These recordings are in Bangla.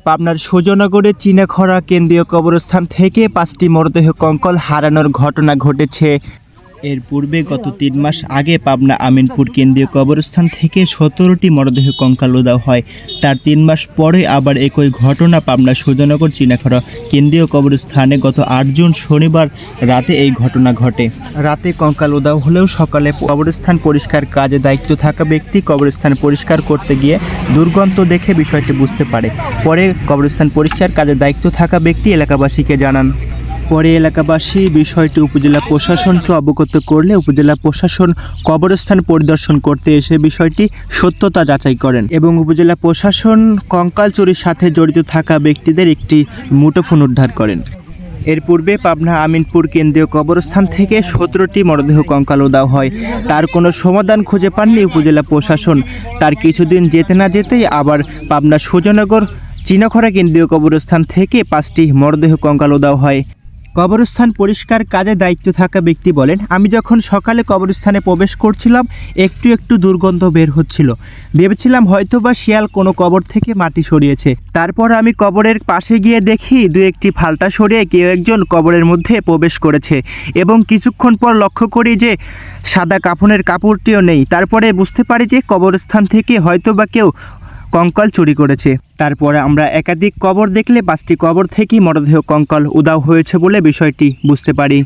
পাবনার সুজনগরের চীনাখরা কেন্দ্রীয় কবরস্থান থেকে 5টি মরদেহ কঙ্কাল হারানোর ঘটনা ঘটেছে। এর পূর্বে গত 3 মাস আগে পাবনা আমিনপুর কেন্দ্রীয় কবরস্থান থেকে 17টি মরদেহ কঙ্কাল উধাও হয়। তার 3 মাস পরে আবার একই ঘটনা পাবনা সুজনগর চীনাখরা কেন্দ্রীয় কবরস্থানে গত 8 জুন শনিবার রাতে এই ঘটনা ঘটে। রাতে কঙ্কাল উধাও হলেও সকালে কবরস্থান পরিষ্কার কাজে দায়িত্ব থাকা ব্যক্তি কবরস্থান পরিষ্কার করতে গিয়ে দুর্গন্ধ দেখে বিষয়টি বুঝতে পারে। পরে কবরস্থান পরিষ্কার কাজে দায়িত্ব থাকা ব্যক্তি এলাকাবাসীকে জানান। পরে এলাকাবাসী বিষয়টি উপজেলা প্রশাসনকে অবগত করলে উপজেলা প্রশাসন কবরস্থান পরিদর্শন করতে এসে বিষয়টি সত্যতা যাচাই করেন এবং উপজেলা প্রশাসন কঙ্কাল চুরির সাথে জড়িত থাকা ব্যক্তিদের একটি মুঠোফোন উদ্ধার করেন। এর পূর্বে পাবনা আমিনপুর কেন্দ্রীয় কবরস্থান থেকে 17টি মরদেহ কঙ্কাল উধাও হয়। তার কোনো সমাধান খুঁজে পাননি উপজেলা প্রশাসন। তার কিছুদিন যেতে না যেতেই আবার পাবনা সুজনগর চীনাখরা কেন্দ্রীয় কবরস্থান থেকে 5টি মরদেহ কঙ্কাল উধাও হয়। কবরস্থান পরিষ্কার কাজে দায়িত্ব থাকা ব্যক্তি বলেন, আমি যখন সকালে কবরস্থানে প্রবেশ করছিলাম একটু একটু দুর্গন্ধ বের হচ্ছিল। ভেবেছিলাম হয়তোবা শিয়াল কোনো কবর থেকে মাটি সরিয়েছে। তারপর আমি কবরের পাশে গিয়ে দেখি 2-1টি ফালটা সরিয়ে কেউ একজন কবরের মধ্যে প্রবেশ করেছে এবং কিছুক্ষণ পর লক্ষ্য করি যে সাদা কাফনের কাপড়টিও নেই। তারপরে বুঝতে পারি যে কবরস্থান থেকে হয়তোবা কেউ কঙ্কাল চুরি করেছে। তারপরে আমরা একাধিক কবর দেখলে 5টি কবর থেকেই মরদেহ কঙ্কাল উধাও হয়েছে বলে বিষয়টি বুঝতে পারি।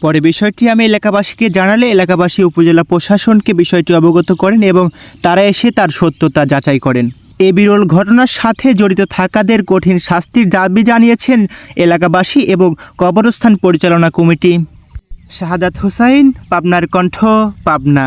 পরে বিষয়টি আমি এলাকাবাসীকে জানালে এলাকাবাসী উপজেলা প্রশাসনকে বিষয়টি অবগত করেন এবং তারা এসে তার সত্যতা যাচাই করেন। এই বিরল ঘটনার সাথে জড়িত থাকাদের কঠিন শাস্তির দাবি জানিয়েছেন এলাকাবাসী এবং কবরস্থান পরিচালনা কমিটি। শাহাদাত হোসাইন, পাবনার কণ্ঠ, পাবনা।